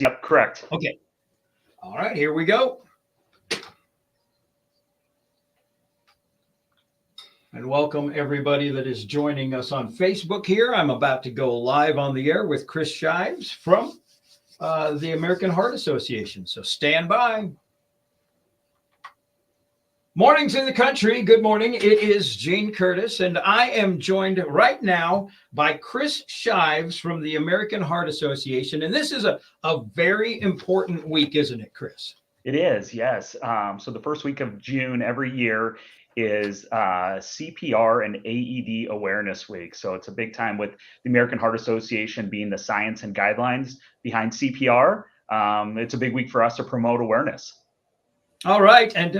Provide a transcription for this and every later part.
Yep, correct. Okay. All right, here we go. And welcome everybody that is joining us on Facebook here. I'm about to go live on the air with Chris Shives from the American Heart Association. So stand by. Mornings in the country. Good morning. It is Gene Curtis, and I am joined right now by Chris Shives from the American Heart Association. And this is a very important week, isn't it, Chris? It is, yes. So the first week of June every year is CPR and AED Awareness Week. So it's a big time with the American Heart Association being the science and guidelines behind CPR. It's a big week for us to promote awareness. All right. And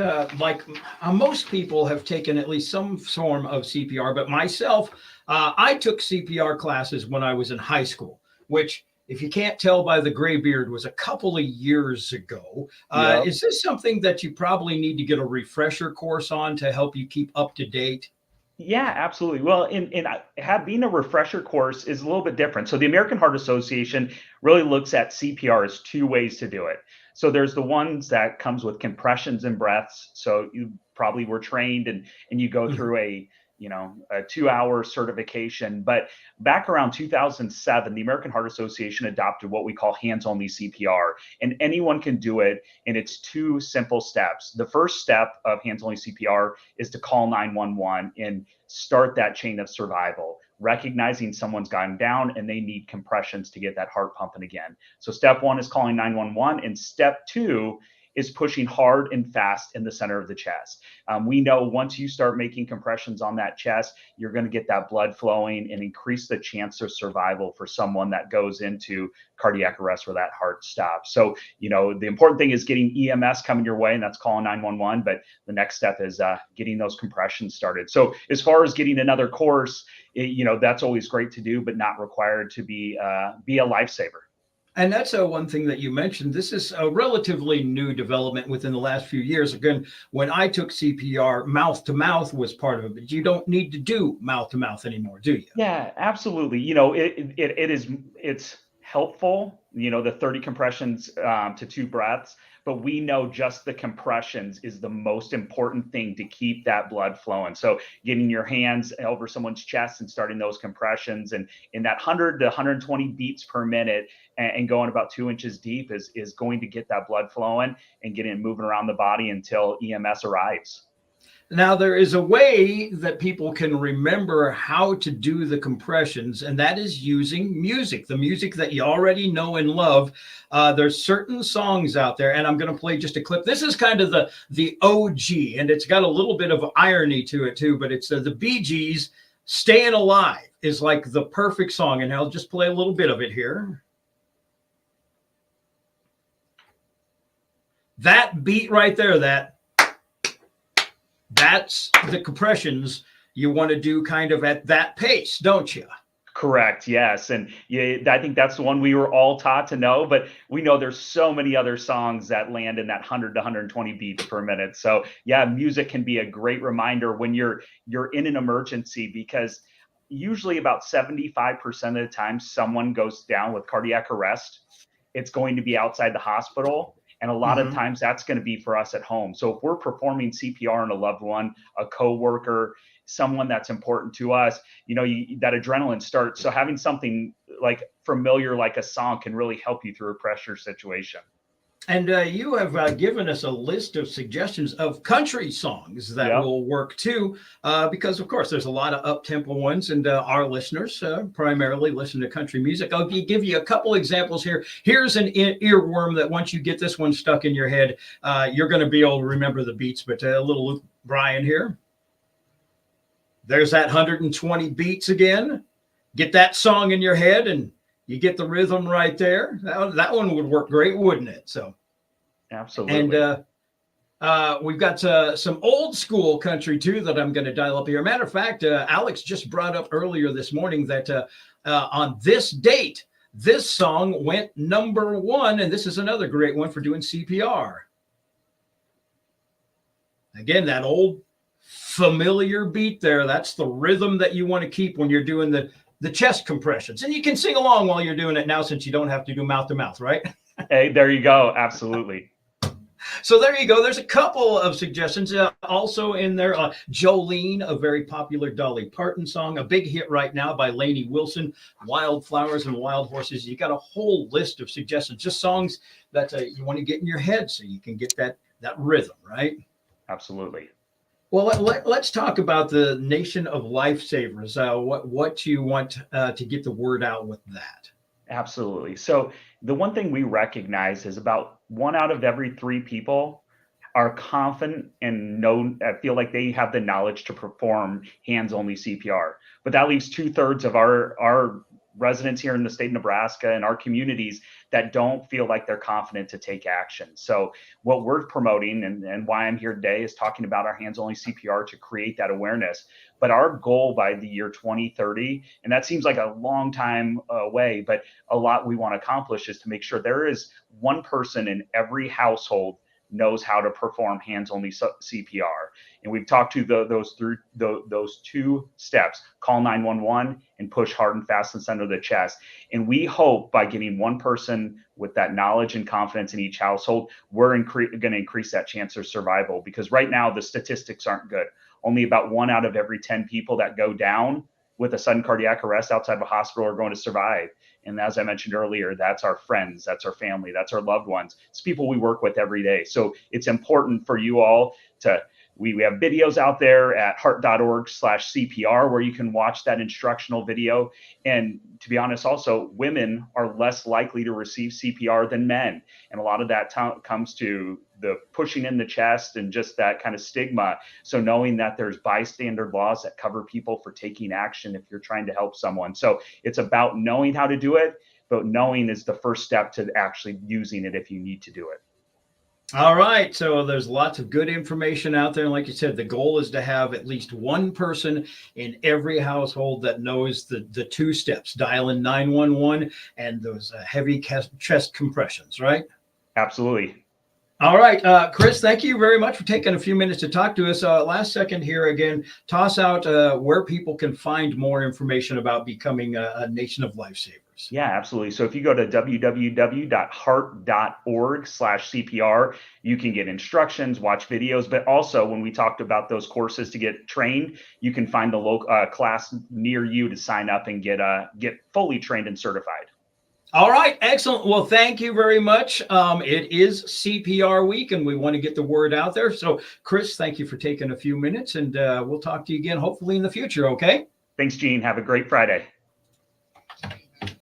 most people have taken at least some form of CPR, but myself, I took CPR classes when I was in high school, which, if you can't tell by the gray beard, was a couple of years ago. Yep. Is this something that you probably need to get a refresher course on to help you keep up to date? Yeah, absolutely. Well, being a refresher course is a little bit different. So the American Heart Association really looks at CPR as two ways to do it. So there's the ones that comes with compressions and breaths. So you probably were trained and you go through a 2-hour certification. But back around 2007, the American Heart Association adopted what we call hands-only CPR, and anyone can do it. And it's two simple steps. The first step of hands-only CPR is to call 911 and start that chain of survival, recognizing someone's gone down and they need compressions to get that heart pumping again. So step one is calling 911, and step two is pushing hard and fast in the center of the chest. We know once you start making compressions on that chest, you're going to get that blood flowing and increase the chance of survival for someone that goes into cardiac arrest where that heart stops. So, the important thing is getting EMS coming your way, and that's calling 911. But the next step is getting those compressions started. So as far as getting another course, that's always great to do, but not required to be a lifesaver. And that's one thing that you mentioned. This is a relatively new development within the last few years. Again, when I took CPR, mouth to mouth was part of it, but you don't need to do mouth to mouth anymore, do you? Yeah, absolutely. It's helpful, the 30 compressions to 2 breaths, but we know just the compressions is the most important thing to keep that blood flowing. So getting your hands over someone's chest and starting those compressions and in that 100 to 120 beats per minute and going about 2 inches deep is going to get that blood flowing and getting it moving around the body until EMS arrives. Now, there is a way that people can remember how to do the compressions, and that is using music, the music that you already know and love. There's certain songs out there, and I'm going to play just a clip. This is kind of the OG, and it's got a little bit of irony to it, too, but it's the Bee Gees' Staying Alive is like the perfect song, and I'll just play a little bit of it here. That beat right there, that's the compressions you want to do kind of at that pace, don't you? Correct. Yes. And I think that's the one we were all taught to know, but we know there's so many other songs that land in that 100 to 120 beats per minute. So yeah, music can be a great reminder when you're in an emergency, because usually about 75% of the time someone goes down with cardiac arrest, it's going to be outside the hospital. And a lot of times that's going to be for us at home. So if we're performing CPR on a loved one, a coworker, someone that's important to us, that adrenaline starts. So having something like familiar, like a song, can really help you through a pressure situation. And you have given us a list of suggestions of country songs that will work too, because of course there's a lot of up-tempo ones, and our listeners primarily listen to country music. I'll give you a couple examples here. Here's an earworm that once you get this one stuck in your head, you're going to be able to remember the beats. But a little Luke Bryan here. There's that 120 beats again. Get that song in your head and you get the rhythm right there. That one would work great, wouldn't it? So, absolutely. And we've got some old school country too that I'm going to dial up here. Matter of fact, Alex just brought up earlier this morning that on this date, this song went #1, and this is another great one for doing CPR. Again, that old familiar beat there. That's the rhythm that you want to keep when you're doing the chest compressions. And you can sing along while you're doing it now, since you don't have to do mouth to mouth, right? Hey, there you go. Absolutely. So there you go. There's a couple of suggestions also in there. Jolene, a very popular Dolly Parton song, a big hit right now by Lainey Wilson, Wildflowers and Wild Horses. You got a whole list of suggestions, just songs that you want to get in your head so you can get that rhythm, right? Absolutely. Well, let's talk about the Nation of Lifesavers. What you want to get the word out with that? Absolutely. So the one thing we recognize is about 1 out of every 3 people are confident and know feel like they have the knowledge to perform hands only CPR. But that leaves 2/3 of our residents here in the state of Nebraska and our communities that don't feel like they're confident to take action. So what we're promoting and why I'm here today is talking about our hands only CPR to create that awareness. But our goal by the year 2030, and that seems like a long time away, but a lot we want to accomplish is to make sure there is one person in every household knows how to perform hands-only CPR. And we've talked to those through those 2 steps: call 911 and push hard and fast and center of the chest. And we hope by getting one person with that knowledge and confidence in each household, we're going to increase that chance of survival. Because right now the statistics aren't good. Only about 1 out of every 10 people that go down with a sudden cardiac arrest outside of a hospital are going to survive. And as I mentioned earlier, that's our friends, that's our family, that's our loved ones. It's people we work with every day. So it's important for you all to, we have videos out there at heart.org/CPR where you can watch that instructional video. And to be honest, also, women are less likely to receive CPR than men. And a lot of that comes to the pushing in the chest and just that kind of stigma. So knowing that there's bystander laws that cover people for taking action if you're trying to help someone. So it's about knowing how to do it, but knowing is the first step to actually using it if you need to do it. All right. So there's lots of good information out there. And like you said, the goal is to have at least one person in every household that knows the 2 steps, dialing 911 and those heavy chest compressions, right? Absolutely. All right, Chris, thank you very much for taking a few minutes to talk to us. Last second here again, toss out where people can find more information about becoming a Nation of Lifesavers. Yeah, absolutely. So if you go to www.heart.org/CPR, you can get instructions, watch videos, but also when we talked about those courses to get trained, you can find the local class near you to sign up and get fully trained and certified. All right, excellent. Well, thank you very much. It is CPR week, and we want to get the word out there. So, Chris, thank you for taking a few minutes, and we'll talk to you again hopefully in the future, okay? Thanks, Gene. Have a great Friday.